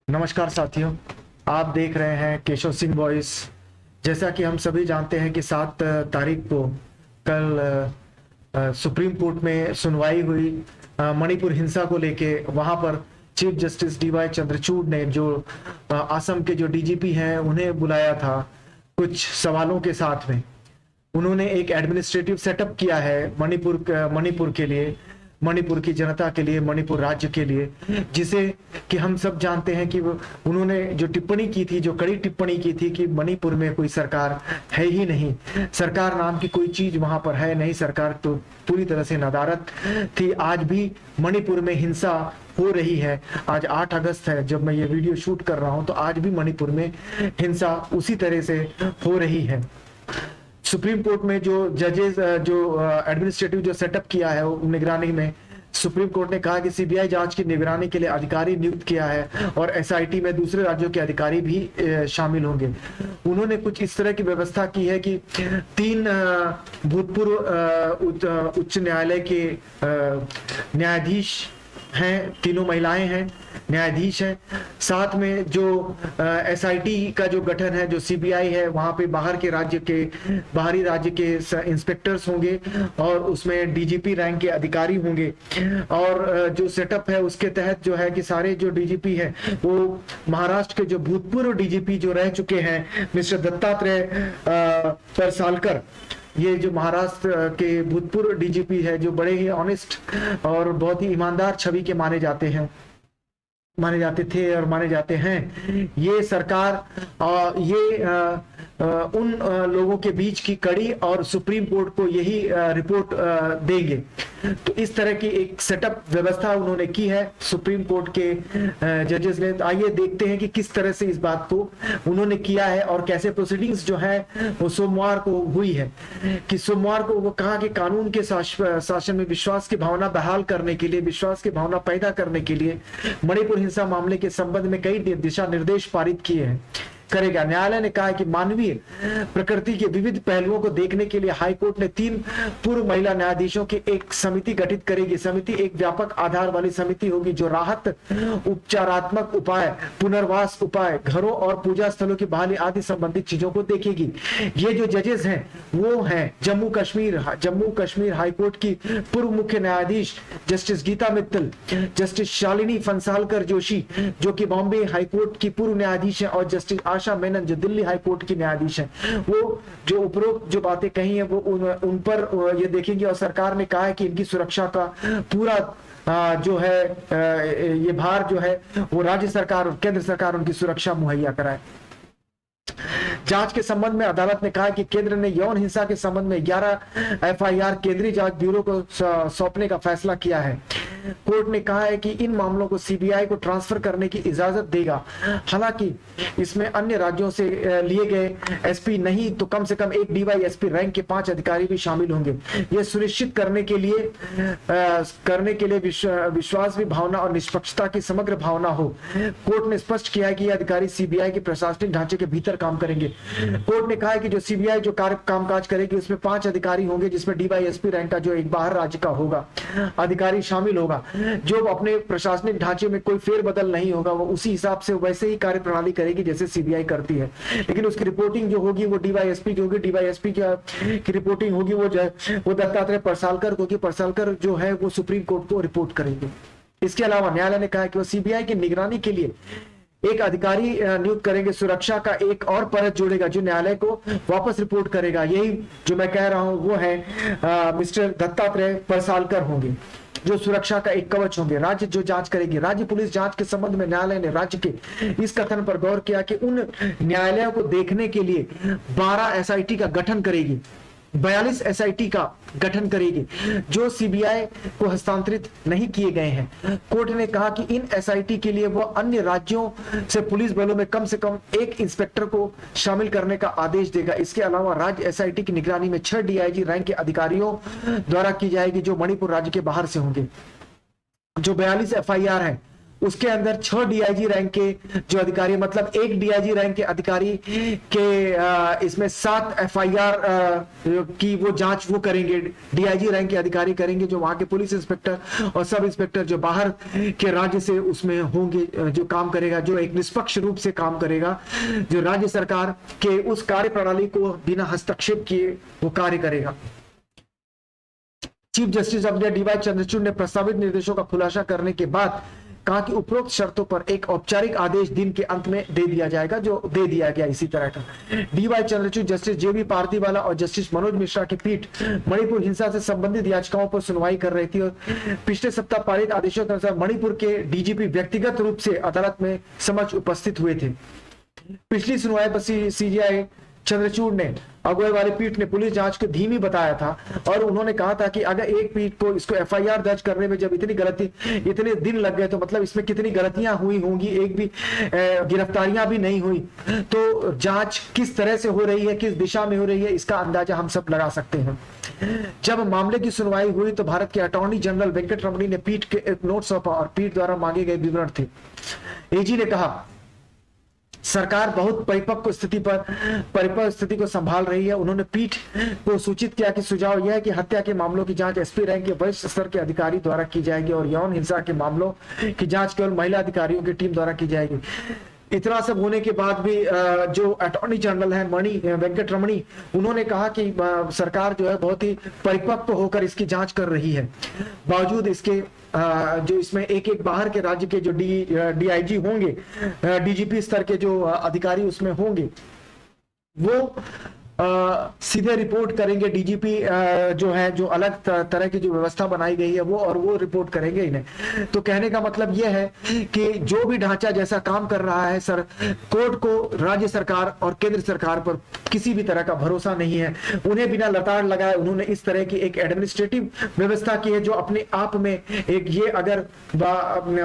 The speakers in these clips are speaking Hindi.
नमस्कार साथियों, आप देख रहे हैं केशव सिंह वॉइस। जैसा कि हम सभी जानते हैं कि 7 तारीख को कल सुप्रीम कोर्ट में सुनवाई हुई मणिपुर हिंसा को लेके। वहां पर चीफ जस्टिस डीवाई चंद्रचूड़ ने जो असम के जो डीजीपी हैं उन्हें बुलाया था कुछ सवालों के साथ में। उन्होंने एक एडमिनिस्ट्रेटिव सेटअप किया है मणिपुर के लिए, मणिपुर की जनता के लिए, मणिपुर राज्य के लिए, जिसे कि हम सब जानते हैं कि उन्होंने जो टिप्पणी की थी, जो कड़ी टिप्पणी की थी कि मणिपुर में कोई सरकार है ही नहीं, सरकार नाम की कोई चीज वहां पर है नहीं, सरकार तो पूरी तरह से नदारद थी। आज भी मणिपुर में हिंसा हो रही है। आज 8 अगस्त है जब मैं ये वीडियो शूट कर रहा हूं, तो आज भी मणिपुर में हिंसा उसी तरह से हो रही है। सुप्रीम कोर्ट में जो जजेस जो एडमिनिस्ट्रेटिव जो सेटअप किया है निगरानी में, सुप्रीम कोर्ट ने कहा कि सीबीआई जांच की निगरानी के लिए अधिकारी नियुक्त किया है और एसआईटी में दूसरे राज्यों के अधिकारी भी शामिल होंगे। उन्होंने कुछ इस तरह की व्यवस्था की है कि 3 भूतपूर्व उच्च न्यायालय के न्यायाधीश हैं, तीनों महिलाएं हैं, न्यायाधीश हैं। साथ में जो एसआईटी का जो गठन है, जो सीबीआई है, वहां पे बाहरी राज्य के इंस्पेक्टर्स होंगे और उसमें डीजीपी रैंक के अधिकारी होंगे। और जो सेटअप है उसके तहत जो है कि सारे जो डीजीपी है वो महाराष्ट्र के जो भूतपूर्व डीजीपी जो रह चुके हैं, मिस्टर दत्तात्रेय परसालकर, ये जो महाराष्ट्र के भूतपूर्व डीजीपी है, जो बड़े ही ऑनेस्ट और बहुत ही ईमानदार छवि के माने जाते थे और माने जाते हैं। ये सरकार उन लोगों के बीच की कड़ी और सुप्रीम कोर्ट को यही रिपोर्ट देंगे। तो इस तरह की एक सेटअप व्यवस्था उन्होंने की है सुप्रीम कोर्ट के जजेस ने। आइए देखते हैं कि किस तरह से इस बात को उन्होंने किया है और कैसे प्रोसीडिंग्स जो है वो सोमवार को हुई है। कि सोमवार को वो कहा कि कानून के शासन में विश्वास की भावना बहाल करने के लिए, विश्वास की भावना पैदा करने के लिए मणिपुर हिंसा मामले के संबंध में कई दिशा निर्देश पारित किए हैं करेगा। न्यायालय ने कहा कि मानवीय प्रकृति के विविध पहलुओं को देखने के लिए हाईकोर्ट ने 3 पूर्व महिला न्यायाधीशों की एक समिति गठित करेगी। समिति एक व्यापक आधार वाली समिति होगी जो राहत, उपचारात्मक उपाय, पुनर्वास उपाय, घरों और पूजा स्थलों की बहाली आदि संबंधित चीजों को देखेगी। ये जो जजेस हैं वो हैं जम्मू कश्मीर हाईकोर्ट की पूर्व मुख्य न्यायाधीश जस्टिस गीता मित्तल, जस्टिस शालिनी फंसालकर जोशी जो कि बॉम्बे हाईकोर्ट की पूर्व न्यायाधीश है, और जस्टिस आशा मेनन जो दिल्ली हाईकोर्ट की न्यायाधीश हैं। वो जो उपरोक्त जो बातें कही है वो उन पर ये देखेंगे। और सरकार ने कहा है कि इनकी सुरक्षा का पूरा जो है ये भार जो है वो राज्य सरकार और केंद्र सरकार उनकी सुरक्षा मुहैया कराए। जांच के संबंध में अदालत ने कहा कि केंद्र ने यौन हिंसा के संबंध में 11 एफआईआर केंद्रीय जांच ब्यूरो को सौंपने का फैसला किया है। कोर्ट ने कहा है कि इन मामलों को सीबीआई को ट्रांसफर करने की इजाजत देगा। हालांकि इसमें अन्य राज्यों से लिए गए एसपी नहीं तो कम से कम एक डीवाईएसपी रैंक के 5 अधिकारी भी शामिल होंगे। यह सुनिश्चित करने के लिए विश्वास भी भावना और निष्पक्षता की समग्र भावना हो। कोर्ट ने स्पष्ट किया है कि ये अधिकारी सीबीआई के प्रशासनिक ढांचे के भीतर काम करेंगे। कोर्ट ने कहा है कि जो सीबीआई जो कामकाज करेगी उसमें 5 अधिकारी होंगे, जिसमें डीवाईएसपी रैंक का जो एक बाहर राज्य का होगा अधिकारी शामिल होगा। जो अपने प्रशासनिक ढांचे में कोई फेरबदल नहीं होगा, वो उसी हिसाब से वैसे ही कार्य प्रणाली करेगी जैसे सीबीआई करती है। लेकिन उसकी रिपोर्टिंग जो होगी वो डीवाईएसपी की होगी। डीवाईएसपी की रिपोर्टिंग होगी वो दत्तात्रेय परसालकर को, कि परसालकर जो है वो सुप्रीम कोर्ट को रिपोर्ट करेंगे। इसके अलावा न्यायालय ने कहा कि वो सीबीआई की निगरानी के लिए एक अधिकारी नियुक्त करेंगे। सुरक्षा का एक और परत जोड़ेगा जो न्यायालय को वापस रिपोर्ट करेगा। यही जो मैं कह रहा हूं वो है मिस्टर दत्तात्रेय परसालकर होंगे जो सुरक्षा का एक कवच होंगे। राज्य जो जांच करेगी, राज्य पुलिस जांच के संबंध में न्यायालय ने राज्य के इस कथन पर गौर किया कि उन न्यायालयों को देखने के लिए 12 एसआईटी का गठन करेगी, 42 एसआईटी का गठन करेगी जो सीबीआई को हस्तांतरित नहीं किए गए हैं। कोर्ट ने कहा कि इन एसआईटी के लिए वो अन्य राज्यों से पुलिस बलों में कम से कम एक इंस्पेक्टर को शामिल करने का आदेश देगा। इसके अलावा राज्य एसआईटी की निगरानी में 6 डीआईजी रैंक के अधिकारियों द्वारा की जाएगी जो मणिपुर राज्य के बाहर से होंगे। जो 42 एफआईआर है उसके अंदर 6 डीआईजी रैंक के जो अधिकारी, मतलब एक डीआईजी रैंक के अधिकारी के इसमें 7 एफआईआर की वो जांच वो करेंगे, डीआईजी रैंक के अधिकारी करेंगे, जो वहां के पुलिस इंस्पेक्टर और सब इंस्पेक्टर जो बाहर के राज्य से उसमें होंगे, जो काम करेगा, जो एक निष्पक्ष रूप से काम करेगा, जो राज्य सरकार के उस कार्य प्रणाली को बिना हस्तक्षेप किए वो कार्य करेगा। Chief justice of India DY Chandrachud ने प्रस्तावित निर्देशों का खुलासा करने के बाद कहा कि उपरोक्त शर्तों पर एक औपचारिक आदेश दिन के अंत में दे दिया जाएगा, जो दे दिया गया इसी तरह का। डीवाई चंद्रचूड़, जस्टिस जेबी पार्थिवाला और जस्टिस मनोज मिश्रा की पीठ मणिपुर हिंसा से संबंधित याचिकाओं पर सुनवाई कर रही थी और पिछले सप्ताह पारित आदेशों के अनुसार मणिपुर के डीजीपी व्यक्तिगत रूप से अदालत में समक्ष उपस्थित हुए थे। पिछली सुनवाई पर सीजीआई चंद्रचूड़ ने अगुवाई वाली पीठ ने पुलिस जांच को धीमी बताया था और उन्होंने कहा था कि अगर एक पीठ को इसको एफआईआर दर्ज करने में जब इतने दिन लग गए तो मतलब इसमें कितनी गलतियां हुई होंगी, एक भी गिरफ्तारियां भी नहीं हुई, तो जांच किस तरह से हो रही है, किस दिशा में हो रही है, इसका अंदाजा हम सब लगा सकते हैं। जब मामले की सुनवाई हुई तो भारत के अटॉर्नी जनरल वेंकट रमणी ने पीठ के एक नोट सौंपा और पीठ द्वारा मांगे गए विवरण थे। एजी ने कहा सरकार बहुत परिपक्व स्थिति को संभाल रही है। उन्होंने पीठ को सूचित किया कि सुझाव यह है कि हत्या के मामलों की जांच एसपी रैंक के वरिष्ठ स्तर के अधिकारी द्वारा की जाएगी और यौन हिंसा के मामलों की जांच केवल महिला अधिकारियों की टीम द्वारा की जाएगी। इतना सब होने के बाद भी जो अटॉर्नी जनरल है वेंकट रमणी, उन्होंने कहा कि सरकार जो है बहुत ही परिपक्व होकर इसकी जांच कर रही है। बावजूद इसके जो इसमें एक बाहर के राज्य के जो डीआईजी होंगे, डीजीपी स्तर के जो अधिकारी उसमें होंगे, वो सीधे रिपोर्ट करेंगे डीजीपी जो है, जो अलग तरह की जो व्यवस्था बनाई गई है वो रिपोर्ट करेंगे इन्हें। तो कहने का मतलब यह है कि जो भी ढांचा जैसा काम कर रहा है, सर कोर्ट को राज्य सरकार और केंद्र सरकार पर किसी भी तरह का भरोसा नहीं है। उन्हें बिना लताड़ लगाए उन्होंने इस तरह की एक एडमिनिस्ट्रेटिव व्यवस्था की है जो अपने आप में एक, ये अगर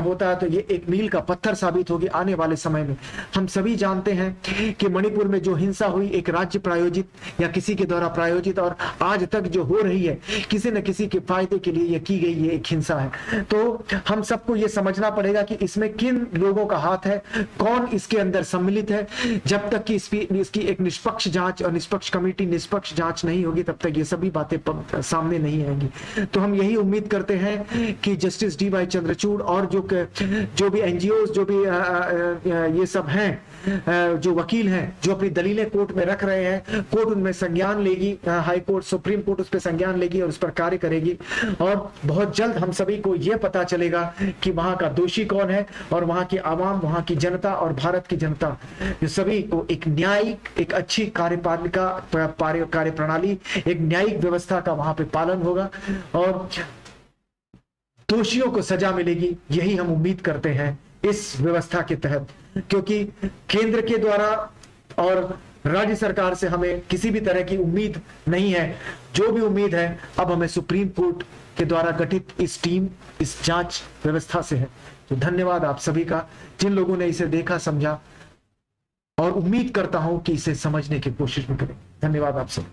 होता है तो ये एक मील का पत्थर साबित होगी आने वाले समय में। हम सभी जानते हैं कि मणिपुर में जो हिंसा हुई एक राज्य प्रायोजित या किसी के द्वारा प्रायोजित और आज तक जो हो रही है किसी न किसी के फायदे के लिए ये की गई ये एक हिंसा है। तो हम सबको ये समझना पड़ेगा कि इसमें किन लोगों का हाथ है, कौन इसके अंदर सम्मिलित है। जब तक कि इसकी एक निष्पक्ष जांच और निष्पक्ष कमेटी निष्पक्ष जांच नहीं होगी तब तक ये सभी बातें सामने नहीं आएंगी। तो हम यही उम्मीद करते हैं कि जस्टिस डीवाई चंद्रचूड़ और जो भी एनजीओ जो भी ये सब हैं, जो वकील हैं जो अपनी दलीलें कोर्ट में रख रहे हैं, कोर्ट उनमें संज्ञान लेगी, हाई कोर्ट सुप्रीम कोर्ट उस पर संज्ञान लेगी और उस पर कार्य करेगी और बहुत जल्द हम सभी को यह पता चलेगा कि वहां का दोषी कौन है और वहां की आवाम, वहां की जनता और भारत की जनता जो सभी को एक न्यायिक, एक अच्छी कार्यपालिका कार्य प्रणाली, एक न्यायिक व्यवस्था का वहां पे पालन होगा और दोषियों को सजा मिलेगी। यही हम उम्मीद करते हैं इस व्यवस्था के तहत, क्योंकि केंद्र के द्वारा और राज्य सरकार से हमें किसी भी तरह की उम्मीद नहीं है। जो भी उम्मीद है अब हमें सुप्रीम कोर्ट के द्वारा गठित इस टीम, इस जांच व्यवस्था से है। तो धन्यवाद आप सभी का, जिन लोगों ने इसे देखा, समझा और उम्मीद करता हूं कि इसे समझने की कोशिश भी करें। धन्यवाद आप सब।